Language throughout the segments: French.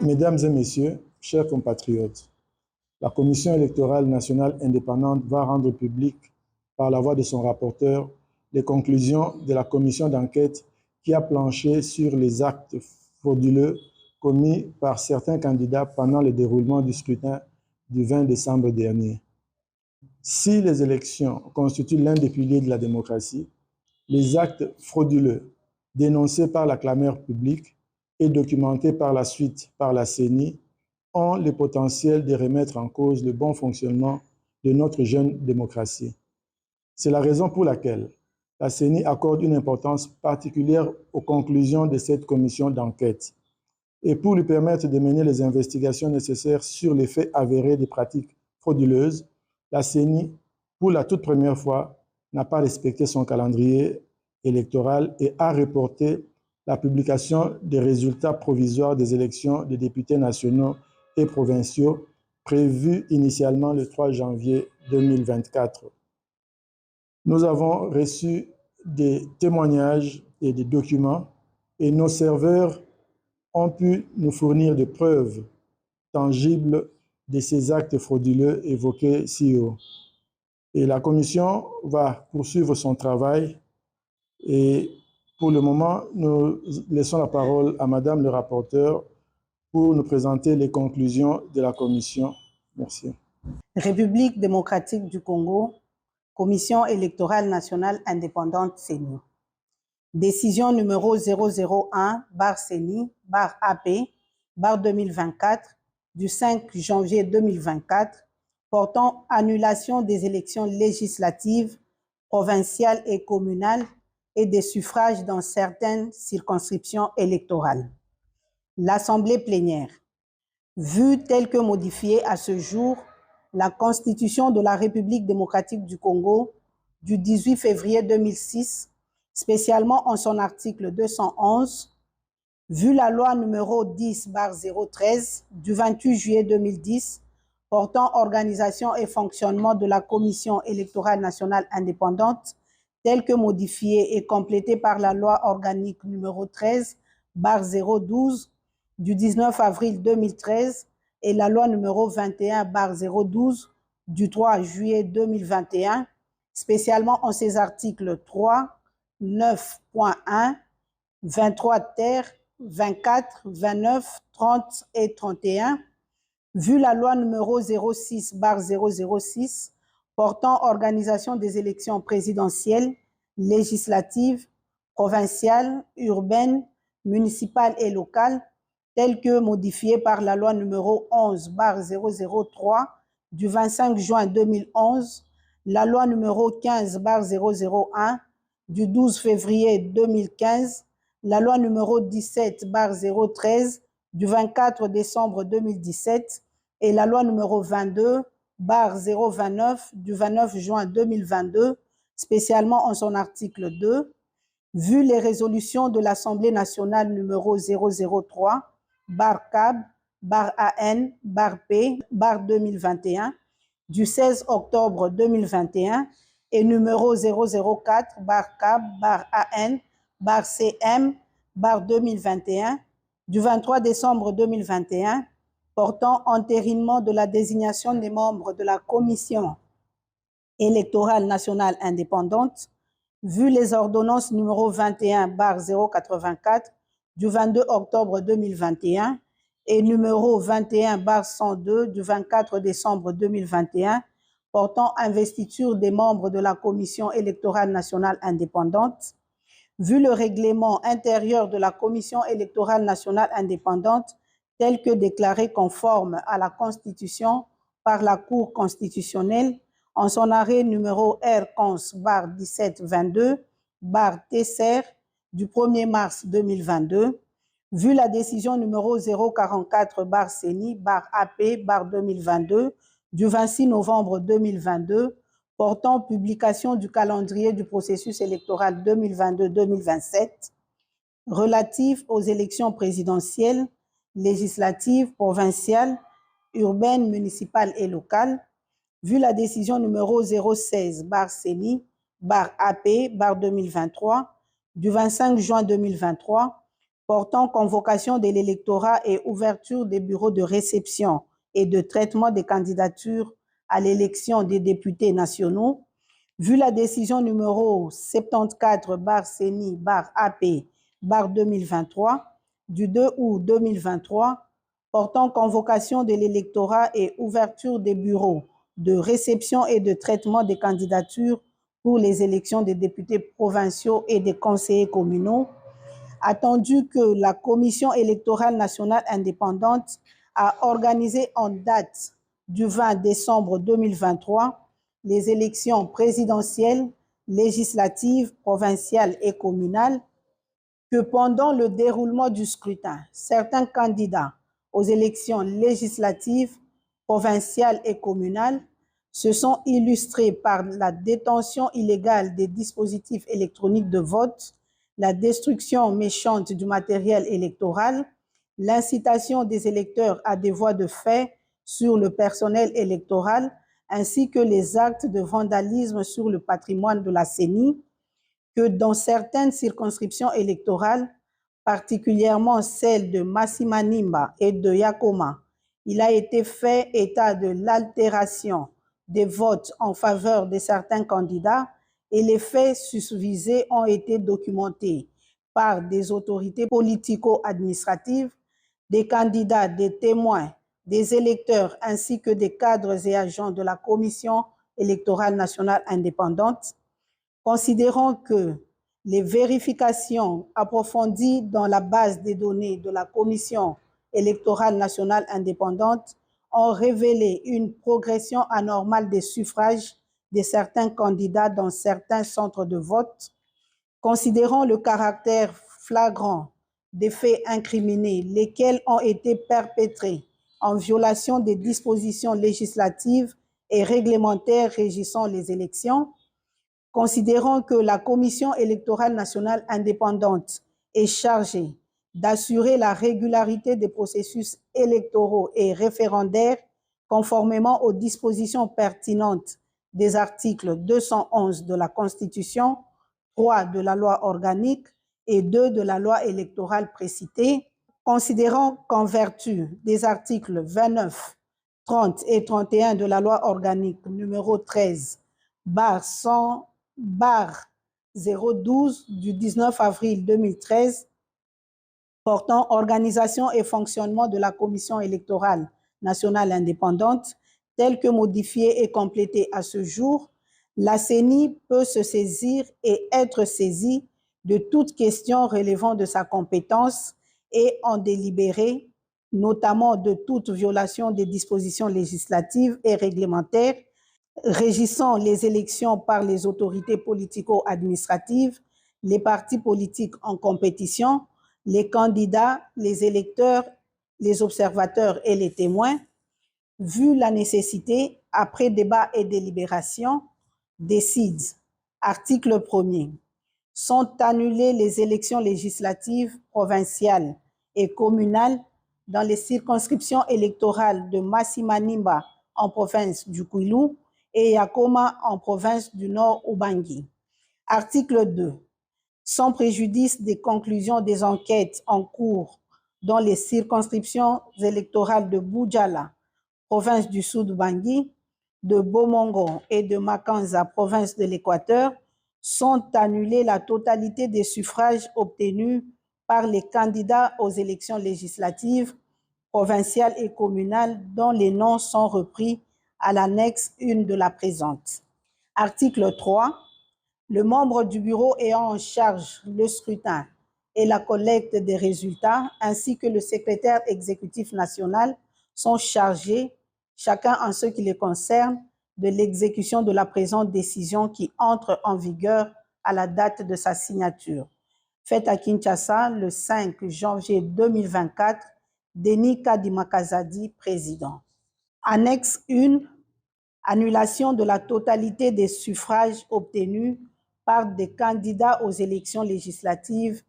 Mesdames et messieurs, chers compatriotes, la Commission électorale nationale indépendante va rendre public, par la voix de son rapporteur, les conclusions de la commission d'enquête qui a planché sur les actes frauduleux commis par certains candidats pendant le déroulement du scrutin du 20 décembre dernier. Si les élections constituent l'un des piliers de la démocratie, les actes frauduleux dénoncés par la clameur publique et documentés par la suite par la CENI ont le potentiel de remettre en cause le bon fonctionnement de notre jeune démocratie. C'est la raison pour laquelle la CENI accorde une importance particulière aux conclusions de cette commission d'enquête. Et pour lui permettre de mener les investigations nécessaires sur les faits avérés des pratiques frauduleuses, la CENI, pour la toute première fois, n'a pas respecté son calendrier électoral et a reporté la publication des résultats provisoires des élections des députés nationaux et provinciaux prévues initialement le 3 janvier 2024. Nous avons reçu des témoignages et des documents et nos serveurs ont pu nous fournir des preuves tangibles de ces actes frauduleux évoqués ci haut. Et la commission va poursuivre son travail et pour le moment, nous laissons la parole à Madame le rapporteur pour nous présenter les conclusions de la commission. Merci. République démocratique du Congo, Commission électorale nationale indépendante CENI. Décision numéro 001/CENI/AP/2024 du 5 janvier 2024 portant annulation des élections législatives, provinciales et communales et des suffrages dans certaines circonscriptions électorales. L'Assemblée plénière, vue telle que modifiée à ce jour, la Constitution de la République démocratique du Congo du 18 février 2006, spécialement en son article 211, vu la loi numéro 10/013 du 28 juillet 2010 portant organisation et fonctionnement de la Commission électorale nationale indépendante, telle que modifiée et complétée par la loi organique numéro 13/012 du 19 avril 2013 et la loi numéro 21/012 du 3 juillet 2021, spécialement en ses articles 3, 9.1, 23 ter, 24, 29, 30 et 31, vu la loi numéro 06/006 portant organisation des élections présidentielles, législatives, provinciales, urbaines, municipales et locales, telle que modifiée par la loi numéro 11/003 du 25 juin 2011, la loi numéro 15/001 du 12 février 2015, la loi numéro 17/013 du 24 décembre 2017 et la loi numéro 22/029 du 29 juin 2022, spécialement en son article 2, vu les résolutions de l'Assemblée nationale numéro 003/CAB/AN/P/2021 du 16 octobre 2021 et numéro 004/CAB/AN/CM/2021 du 23 décembre 2021 portant entérinement de la désignation des membres de la Commission électorale nationale indépendante, vu les ordonnances numéro 21/084 du 22 octobre 2021 et numéro 21/102 du 24 décembre 2021 portant investiture des membres de la Commission électorale nationale indépendante, vu le règlement intérieur de la Commission électorale nationale indépendante tel que déclaré conforme à la Constitution par la Cour constitutionnelle en son arrêt numéro R-15/1722/TCR du 1er mars 2022, vu la décision numéro 044/CENI/AP/2022 du 26 novembre 2022 portant publication du calendrier du processus électoral 2022-2027 relatif aux élections présidentielles, législatives, provinciales, urbaines, municipales et locales, vu la décision numéro 016/CENI/AP/2023 du 25 juin 2023 portant convocation de l'électorat et ouverture des bureaux de réception et de traitement des candidatures à l'élection des députés nationaux, vu la décision numéro 74/CENI/AP/2023 du 2 août 2023 portant convocation de l'électorat et ouverture des bureaux de réception et de traitement des candidatures pour les élections des députés provinciaux et des conseillers communaux, attendu que la Commission électorale nationale indépendante a organisé en date du 20 décembre 2023 les élections présidentielles, législatives, provinciales et communales, que pendant le déroulement du scrutin, certains candidats aux élections législatives, provinciales et communales se sont illustrés par la détention illégale des dispositifs électroniques de vote, la destruction méchante du matériel électoral, l'incitation des électeurs à des voies de fait sur le personnel électoral, ainsi que les actes de vandalisme sur le patrimoine de la CENI, que dans certaines circonscriptions électorales, particulièrement celles de Massimanimba et de Yakoma, il a été fait état de l'altération des votes en faveur de certains candidats et les faits susvisés ont été documentés par des autorités politico-administratives, des candidats, des témoins, des électeurs ainsi que des cadres et agents de la Commission électorale nationale indépendante. Considérant que les vérifications approfondies dans la base des données de la Commission électorale nationale indépendante ont révélé une progression anormale des suffrages de certains candidats dans certains centres de vote, considérant le caractère flagrant des faits incriminés, lesquels ont été perpétrés en violation des dispositions législatives et réglementaires régissant les élections, considérant que la Commission électorale nationale indépendante est chargée d'assurer la régularité des processus électoraux et référendaires conformément aux dispositions pertinentes des articles 211 de la Constitution, 3 de la loi organique et 2 de la loi électorale précitée, considérant qu'en vertu des articles 29, 30 et 31 de la loi organique numéro 13/100/012 du 19 avril 2013 portant organisation et fonctionnement de la Commission électorale nationale indépendante, telle que modifiée et complétée à ce jour, la CENI peut se saisir et être saisie de toute question relevant de sa compétence et en délibérer, notamment de toute violation des dispositions législatives et réglementaires régissant les élections par les autorités politico-administratives, les partis politiques en compétition, les candidats, les électeurs, les observateurs et les témoins, vu la nécessité, après débat et délibération, décide, article 1er, sont annulées les élections législatives, provinciales et communales dans les circonscriptions électorales de Massimanimba en province du Kwilu et Yakoma en province du Nord Ubangi. Article 2. Sans préjudice des conclusions des enquêtes en cours dans les circonscriptions électorales de Boudjala, province du Sud-Ubangi, de Bomongo et de Makanza, province de l'Équateur, sont annulés la totalité des suffrages obtenus par les candidats aux élections législatives, provinciales et communales dont les noms sont repris à l'annexe 1 de la présente. Article 3. Le membre du bureau ayant en charge le scrutin et la collecte des résultats, ainsi que le secrétaire exécutif national, sont chargés, chacun en ce qui les concerne, de l'exécution de la présente décision qui entre en vigueur à la date de sa signature. Faite à Kinshasa le 5 janvier 2024, Denis Kadimakazadi, président. Annexe 1. Annulation de la totalité des suffrages obtenus par des candidats aux élections législatives,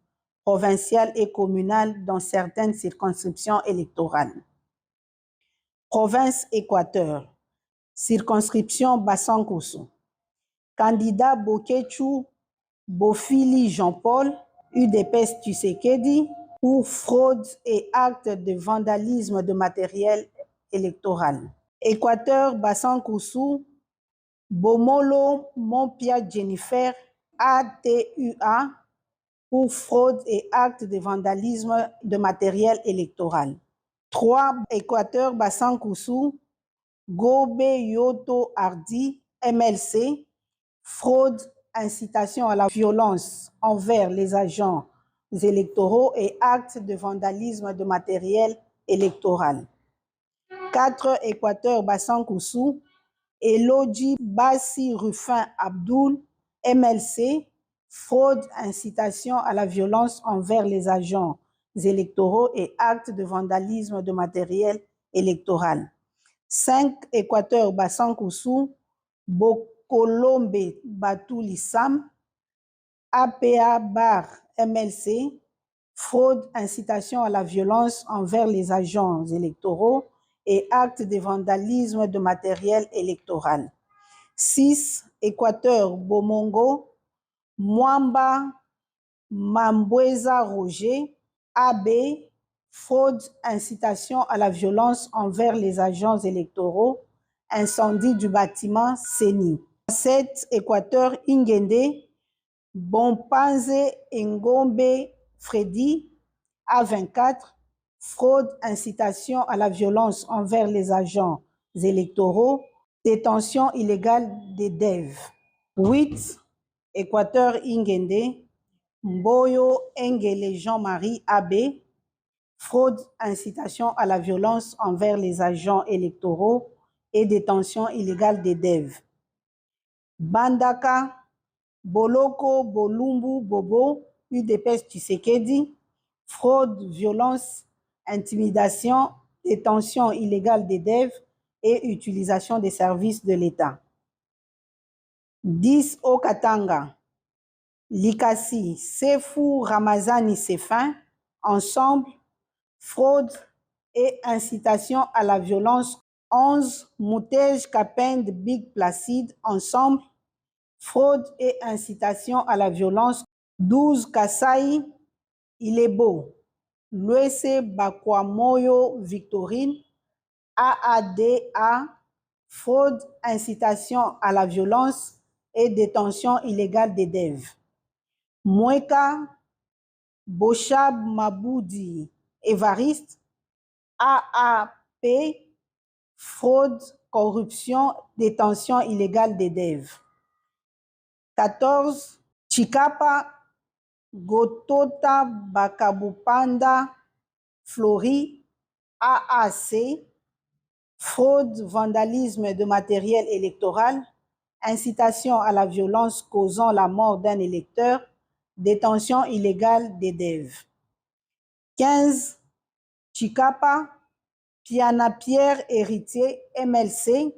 provinciales et communales dans certaines circonscriptions électorales. Province Équateur, circonscription Bassankosso. Candidat Bokechu Bofili Jean-Paul, UDPS Tshisekedi, pour fraude et actes de vandalisme de matériel électoral. Équateur Bassan Koussou, Bomolo Mompia Jennifer, ATUA, pour fraude et actes de vandalisme de matériel électoral. 3. Équateur Bassan Koussou, Gobe Yoto Hardy, MLC, fraude, incitation à la violence envers les agents électoraux et actes de vandalisme de matériel électoral. 4. Équateur Bassan Koussou, Elodji Bassi Rufin Abdoul, MLC, fraude, incitation à la violence envers les agents électoraux et actes de vandalisme de matériel électoral. 5. Équateur Bassan Koussou, Bokolombe Batouli Sam, APA Bar MLC, fraude, incitation à la violence envers les agents électoraux et actes de vandalisme de matériel électoral. 6. Équateur Bomongo, Mwamba Mambweza Roger, AB, fraude, incitation à la violence envers les agents électoraux, incendie du bâtiment CENI. 7. Équateur Ingende, Bompanze Ngombe Freddy, A24, fraude, incitation à la violence envers les agents électoraux, détention illégale des DEV. 8. Équateur Ingende, Mboyo Engele Jean-Marie AB, fraude, incitation à la violence envers les agents électoraux et détention illégale des DEV. Bandaka Boloko Bolumbu Bobo, UDPS Tshisekedi, fraude, violence, intimidation, détention illégale des DEV et utilisation des services de l'État. 10. Okatanga, Likasi, Sefou Ramazani Sefin, ensemble, fraude et incitation à la violence. 11. Moutej Kapend Big Placide, ensemble, fraude et incitation à la violence. 12. Kasai Ilebo, Luese Bakwamoyo Victorine, AADA, fraude, incitation à la violence et détention illégale des DEV. Mweka Boshab Maboudi Évariste, AAP, fraude, corruption, détention illégale des DEV. 14. Chikapa Gotota Bakabupanda Flori, AAC, fraude, vandalisme de matériel électoral, incitation à la violence causant la mort d'un électeur, détention illégale des DEV. 15. Chikapa Piana Pierre Héritier, MLC,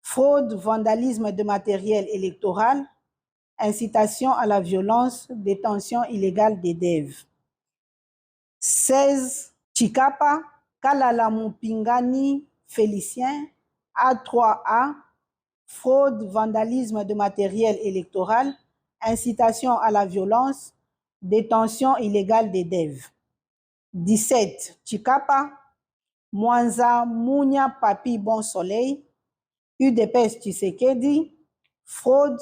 fraude, vandalisme de matériel électoral, incitation à la violence, détention illégale des DEV. 16. Chikapa Kalala Mupingani Félicien, A3A, fraude, vandalisme de matériel électoral, incitation à la violence, détention illégale des DEV. 17. Chikapa Mwanza Mounia Papi Bon Soleil, UDPS Tshisekedi, fraude,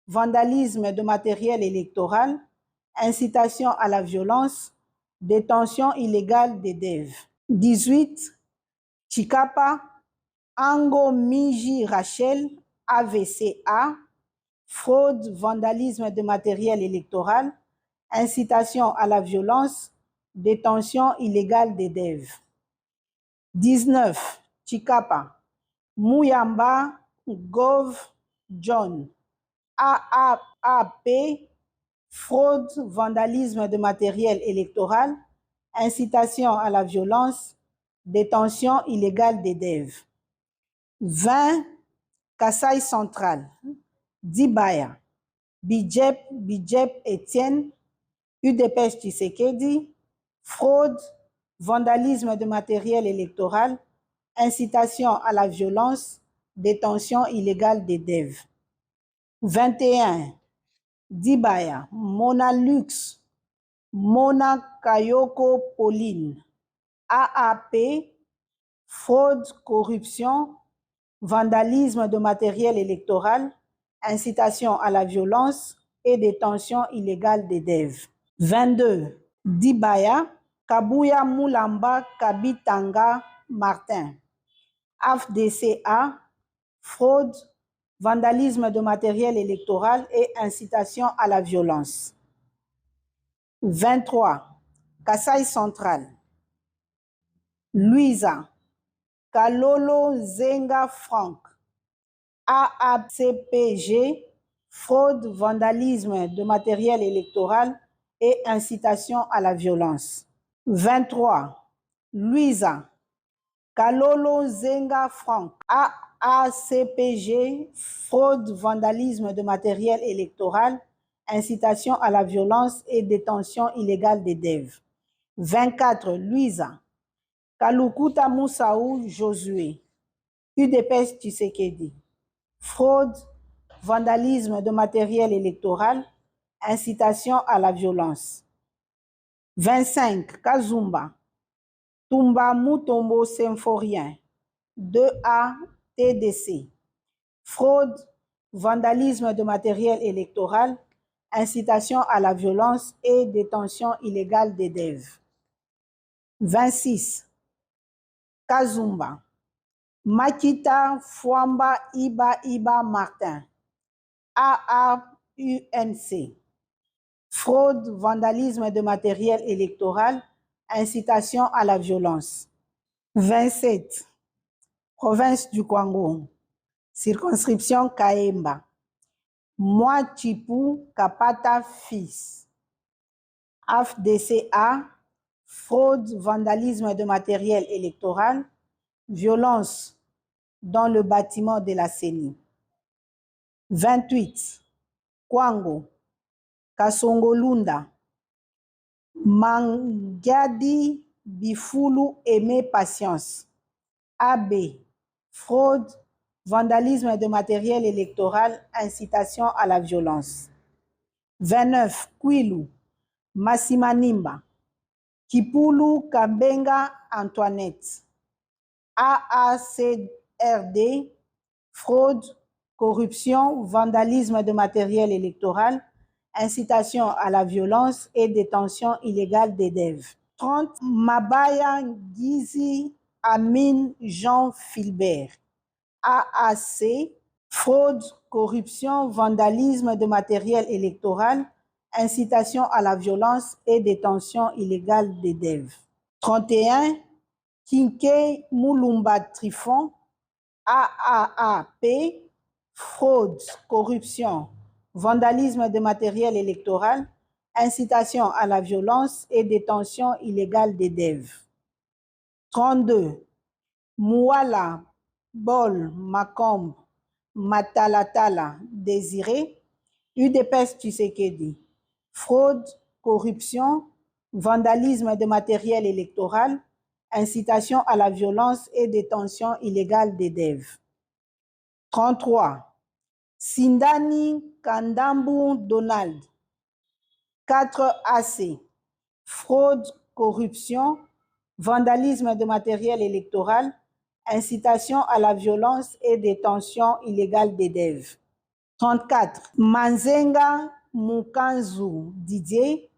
vandalisme de matériel électoral, incitation à la violence, détention illégale des DEV. 18. Chikapa Ango Miji Rachel, AVCA, fraude, vandalisme de matériel électoral, incitation à la violence, détention illégale des DEV. 19. Chikapa Mouyamba Gov John, AAP, fraude, vandalisme de matériel électoral, incitation à la violence, détention illégale des DEV. 20. Kasaï Central, Dibaya, Bidjep Etienne, UDPS Tshisekedi, fraude, vandalisme de matériel électoral, incitation à la violence, détention illégale des DEV. 21. Dibaya, Mona Lux, Mona Kayoko Pauline, AAP, fraude, corruption, vandalisme de matériel électoral, incitation à la violence et détention illégale des DEV. 22. Dibaya, Kabuya Moulamba Kabitanga Martin, AFDCA, fraude, vandalisme de matériel électoral et incitation à la violence. 23. Kasaï Central, Louisa, Kalolo Zenga Franck, AACPG, fraude, vandalisme de matériel électoral et incitation à la violence. 23. Louisa, Kalolo Zenga Franck, AACPG, fraude, vandalisme de matériel électoral, incitation à la violence et détention illégale des DEV. 24. Louisa, Kalukuta Moussaou Josué, UDPS Tshisekedi, fraude, vandalisme de matériel électoral, incitation à la violence. 25. Kazumba, Tumba Mutombo Symphorien, 2A TDC, fraude, vandalisme de matériel électoral, incitation à la violence et détention illégale des DEV. 26. Kazumba, Makita Fwamba Iba Martin, AAUNC, fraude, vandalisme de matériel électoral, incitation à la violence. 27. Province du Kwango, circonscription Kaemba, Mwachipu Kapata Fils, AFDCA, fraude, vandalisme de matériel électoral, violence dans le bâtiment de la CENI. 28. Kwango, Kasongolunda, Mangiadi Bifulu Aimé Patience, AB, fraude, vandalisme de matériel électoral, incitation à la violence. 29. Kwilu, Massimanimba, Kipulu Kambenga Antoinette, AACRD, fraude, corruption, vandalisme de matériel électoral, incitation à la violence et détention illégale des DEV. 30. Mabaya Gizi Amin Jean Philbert, AAC, fraude, corruption, vandalisme de matériel électoral, incitation à la violence et détention illégale des DEV. 31. Kinke Moulumba Trifon, AAAP, fraude, corruption, vandalisme de matériel électoral, incitation à la violence et détention illégale des DEV. 32. Mouala Bol Makombe Matalatala Désiré, UDPS Tshisekedi, fraude, corruption, vandalisme de matériel électoral, incitation à la violence et détention illégale des DEV. 33. Sindani Kandambu Donald, 4AC, fraude, corruption, vandalisme de matériel électoral, incitation à la violence et détention illégale des DEV. 34. Manzenga Mukanzu Didier,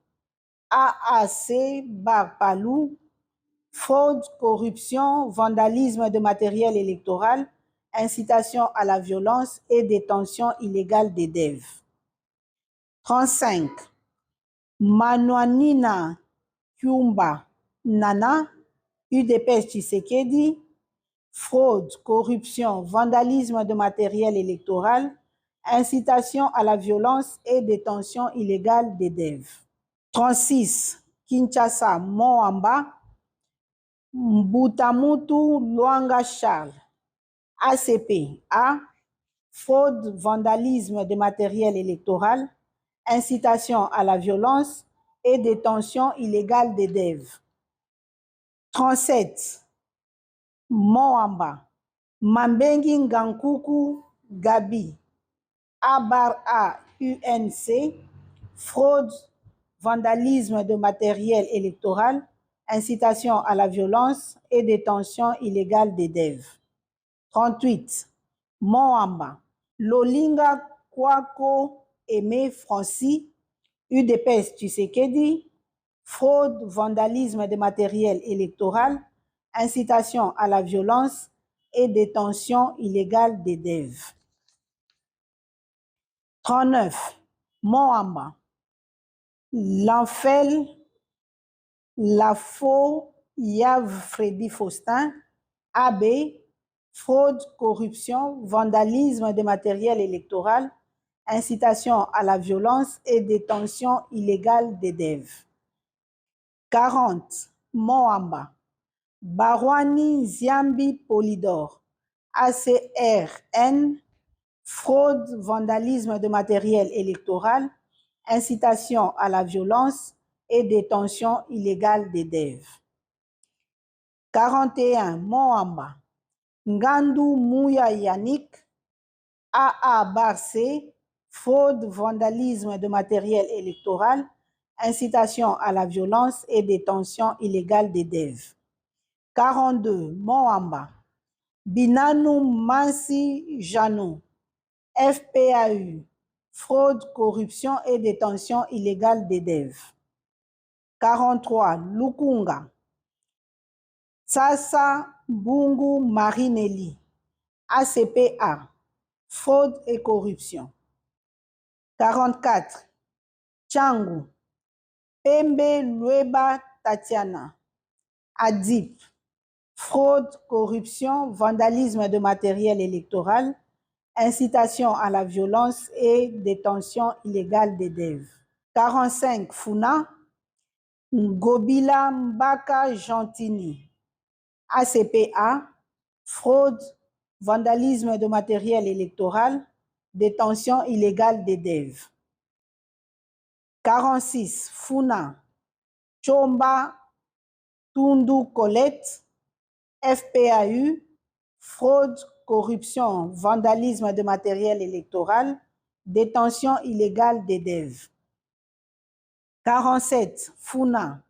AAC Barpalou, fraude, corruption, vandalisme de matériel électoral, incitation à la violence et détention illégale des DEV. 35. Manouanina Kyumba Nana, UDPS Tshisekedi, fraude, corruption, vandalisme de matériel électoral, incitation à la violence et détention illégale des DEV. 36. Kinshasa Moamba, Mbutamutu Luanga Charles, ACP, A, fraude, vandalisme de matériel électoral, incitation à la violence et détention illégale des DEV. 37. Moamba, Mambengi Ngankuku Gabi, Abar A, UNC, fraude, vandalisme de matériel électoral, incitation à la violence et détention illégale des DEV. 38. Moamba, Lolinga Kwako Aimé Francis, UDPS Tshisekedi, fraude, vandalisme de matériel électoral, incitation à la violence et détention illégale des DEV. 39. Moamba, L'Enfel, Lafo, Yav Freddy Faustin, AB, fraude, corruption, vandalisme de matériel électoral, incitation à la violence et détention illégale des DEV. 40. Moamba, Barwani Ziambi Polydor, ACRN, fraude, vandalisme de matériel électoral, incitation à la violence et détention illégale des DEV. 41. Moamba, Ngandou Mouya Yannick, AA Barcé, fraude, vandalisme de matériel électoral, incitation à la violence et détention illégale des DEV. 42. Moamba, Binanou Mansi Janou, FPAU, fraude, corruption et détention illégale des DEV. 43. Lukunga, Tsasa Bungu Marinelli, ACPA, fraude et corruption. 44. Tchangu, Pembe Lueba Tatiana, ADIP, fraude, corruption, vandalisme de matériel électoral, incitation à la violence et détention illégale des DEV. 45. Funa, Ngobila Mbaka Gentini, ACPA, fraude, vandalisme de matériel électoral, détention illégale des DEV. 46. Funa, Chomba Tundu Colette, FPAU, fraude, corruption, vandalisme de matériel électoral, détention illégale des DEV. 47. Funa,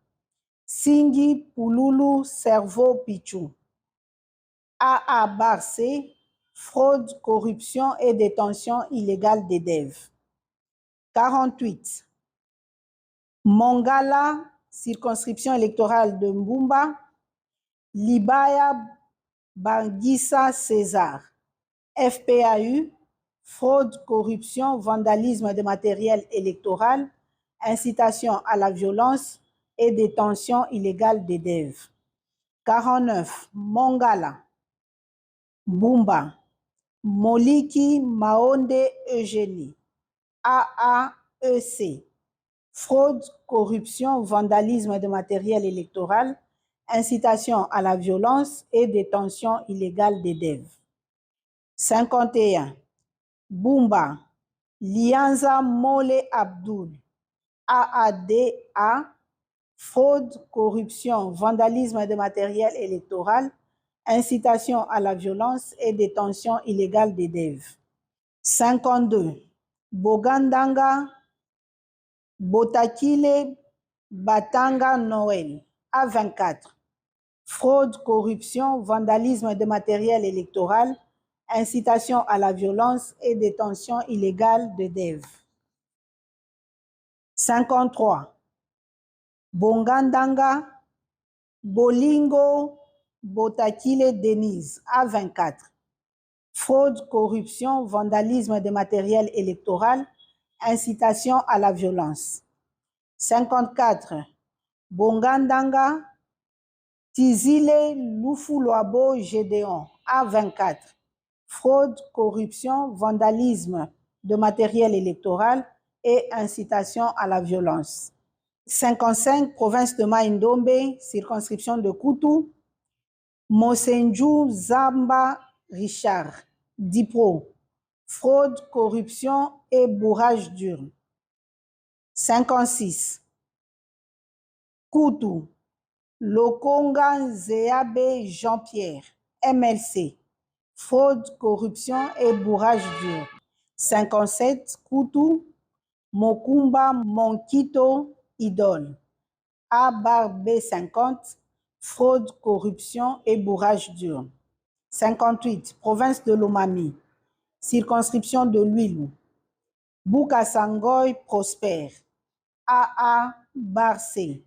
Singi Pululu Cerveau Pichou, AA Barcé, fraude, corruption et détention illégale des DEV. 48. Mongala, circonscription électorale de Mbumba, Libaya Bangissa César, FPAU, fraude, corruption, vandalisme de matériel électoral, incitation à la violence et détention illégale des DEV. 49. Mongala, Bumba, Moliki Maonde Eugénie, AAEC, fraude, corruption, vandalisme de matériel électoral, incitation à la violence et détention illégale des DEV. 51. Bumba, Lianza Mole Abdul, AADA, fraude, corruption, vandalisme de matériel électoral, incitation à la violence et détention illégale des DEV. 52. Bogandanga, Botakile Batanga Noël, A24, fraude, corruption, vandalisme de matériel électoral, incitation à la violence et détention illégale de DEV. 53. Bongandanga, Bolingo Botakile Denise, A24, fraude, corruption, vandalisme de matériel électoral, incitation à la violence. 54. Bongandanga, Tizile Lufuloabo Gédéon, A24, fraude, corruption, vandalisme de matériel électoral et incitation à la violence. 55. Province de Mai-Ndombe, circonscription de Koutou, Mosenju Zamba Richard, Dipro, fraude, corruption et bourrage d'urne. 56. Koutou, Lokonga Zéabe Jean-Pierre, MLC, fraude, corruption et bourrage d'urne. 57. Koutou, Mokumba Monkito Idole. A/B50, fraude, corruption et bourrage d'urne. 58, province de Lomami, circonscription de Luilou. Boukasangoy Prosper. AA/C,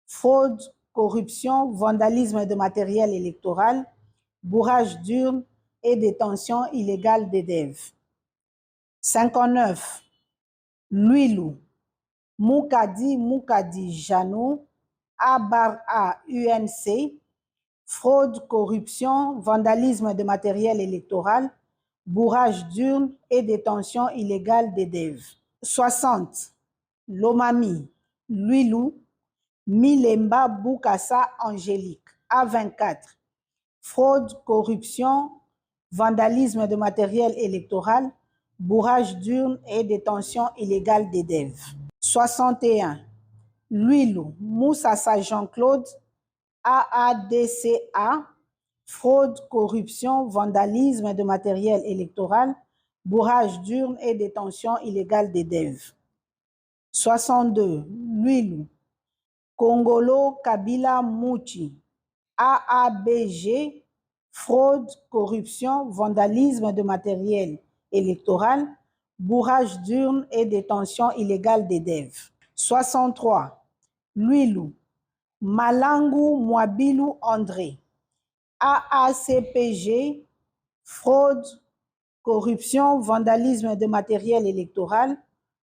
fraude, corruption, vandalisme de matériel électoral, bourrage d'urne et détention illégale d'élèves. 59, Luilou. Moukadi Jano, A/A-UNC, fraude, corruption, vandalisme de matériel électoral, bourrage d'urne et détention illégale d'élèves. 60, Lomami, Luilou, Milemba Boukassa Angélique, A24, fraude, corruption, vandalisme de matériel électoral, bourrage d'urne et détention illégale d'élèves. 61, Luilou, Moussassa Jean-Claude, AADCA, fraude, corruption, vandalisme de matériel électoral, bourrage d'urne et détention illégale d'élèves. 62, Luilou, Kongolo Kabila Mouchi, AABG, fraude, corruption, vandalisme de matériel électoral, bourrage d'urne et détention illégale d'élèves. 63, Luilou, Malangu Mwabilou André, AACPG, fraude, corruption, vandalisme de matériel électoral,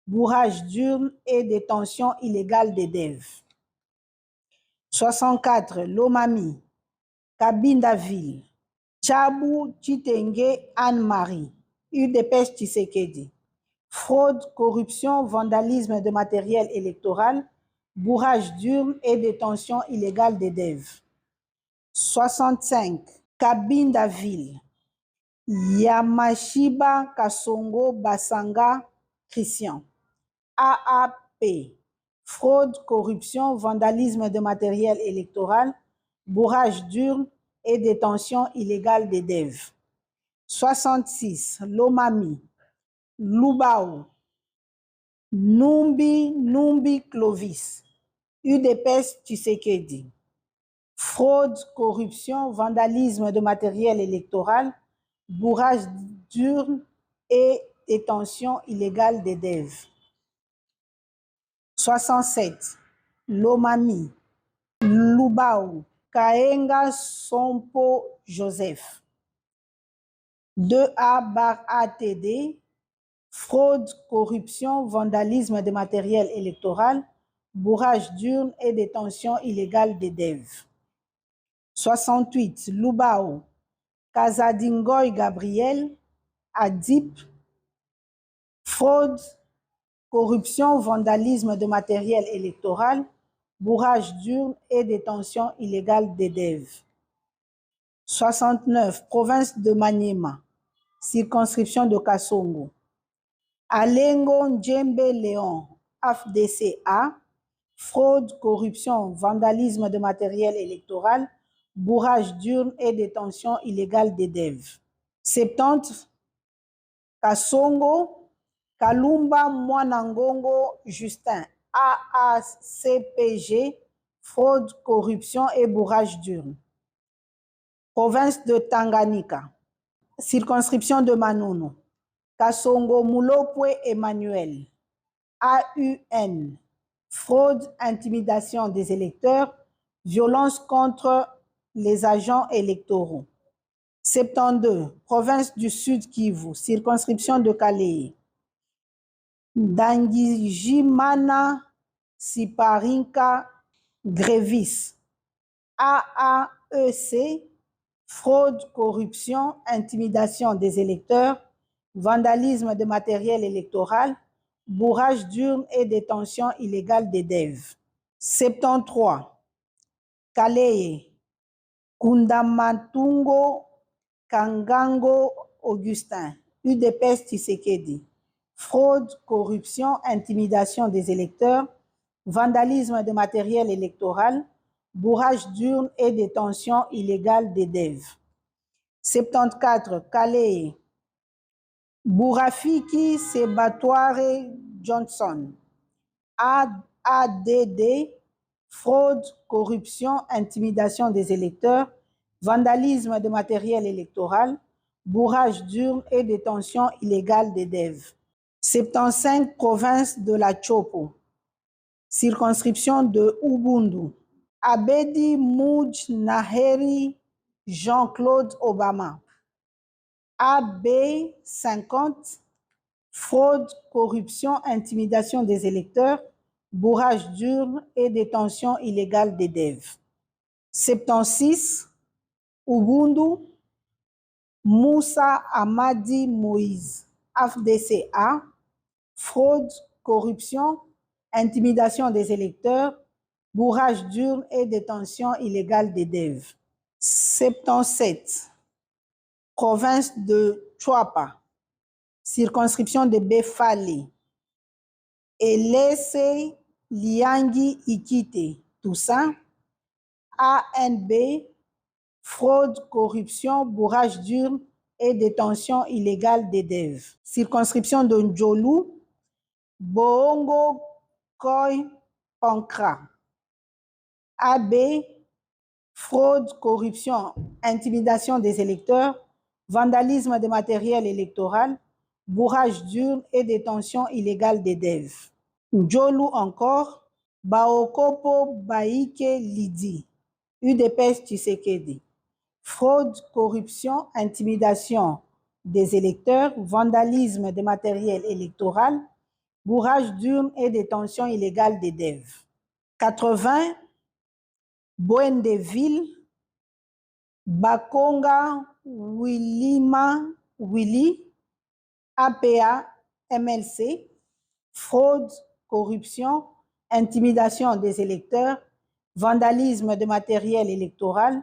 bourrage d'urne et détention illégale d'élèves. 64, Lomami, Kabindaville, Tchabou Chitenge Anne-Marie, UDPS Tshisekedi, fraude, corruption, vandalisme de matériel électoral, bourrage d'urne et détention illégale d'élèves. 65, Kabindaville, Yamashiba Kasongo Basanga Christian, AAP, fraude, corruption, vandalisme de matériel électoral, bourrage d'urne et détention illégale d'élèves. 66, Lomami, Lubao, Numbi Clovis, UDPS Tshisekedi, fraude, corruption, vandalisme de matériel électoral, bourrage d'urne et détention illégale d'élèves. 67, Lomami, Lubao, Kaenga Sompo Joseph, 2A/ATD, fraude, corruption, vandalisme de matériel électoral, bourrage d'urne et détention illégale d'élèves. 68, Lubao, Kazadingoy Gabriel, ADIP, fraude, corruption, vandalisme de matériel électoral, bourrage d'urne et détention illégale d'élèves. 69, province de Maniema, circonscription de Kasongo. Alengo Ndjembe Léon, AFDCA, fraude, corruption, vandalisme de matériel électoral, bourrage d'urne et détention illégale d'élèves. 70, Kasongo, Kalumba Mwanangongo Justin, AACPG, fraude, corruption et bourrage d'urne. Province de Tanganyika, circonscription de Manono, Kasongo Mulopwe Emmanuel, AUN, fraude, intimidation des électeurs, violence contre les agents électoraux. 72, province du Sud Kivu, circonscription de Kalei, Dangijimana Siparinka Grévis, AAEC, fraude, corruption, intimidation des électeurs, vandalisme de matériel électoral, bourrage d'urne et détention illégale d'élèves. 73, Kalei, Kundamatungo Kangango Augustin, UDPS Tshisekedi, fraude, corruption, intimidation des électeurs, vandalisme de matériel électoral, bourrage d'urne et détention illégale d'élèves. 74, Kalei, Bourafiki Sebatware Johnson. ADD, fraude, corruption, intimidation des électeurs, vandalisme de matériel électoral, bourrage d'urnes et détention illégale des DEV. 75 province de la Chopo, circonscription de Ubundu. Abedi Mouj Naheri Jean-Claude Obama. AB 50, fraude, corruption, intimidation des électeurs, bourrage d'urnes et détention illégale des DEV. 76, Ubundu, Moussa Amadi Moïse, AFDCA, fraude, corruption, intimidation des électeurs, bourrage d'urnes et détention illégale des DEV. 77, province de Chouapa, circonscription de Befali. Elese Liangi Ikite, Toussaint. ANB, fraude, corruption, bourrage d'urnes et détention illégale des DEV. Circonscription de Ndjolu, Boongo Koy Pankra. AB, fraude, corruption, intimidation des électeurs, vandalisme de matériel électoral, bourrage d'urnes et détention illégale des DEV. Ndjolu encore, Baokopo Baïke Lidi, UDPS Tshisekedi. Fraude, corruption, intimidation des électeurs, vandalisme de matériel électoral, bourrage d'urnes et détention illégale des DEV. 80, Boendeville, Bakonga Willima Willy, APA MLC, fraude, corruption, intimidation des électeurs, vandalisme de matériel électoral,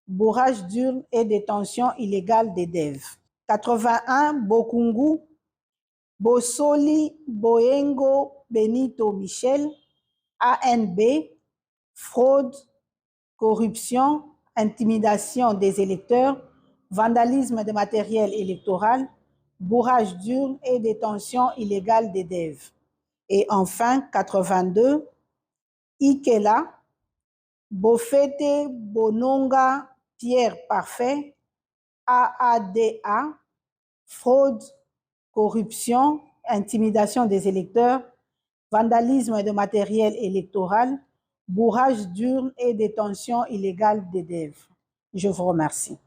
bourrage d'urnes et détention illégale des DEV. 81, Bokungu, Bosoli Boyengo Benito Michel, ANB, fraude, corruption, intimidation des électeurs, vandalisme de matériel électoral, bourrage d'urnes et détention illégale des DEV. Et enfin, 82, Ikela, Bofete Bononga Pierre Parfait, AADA, fraude, corruption, intimidation des électeurs, vandalisme de matériel électoral, bourrage d'urnes et détention illégale des DEV. Je vous remercie.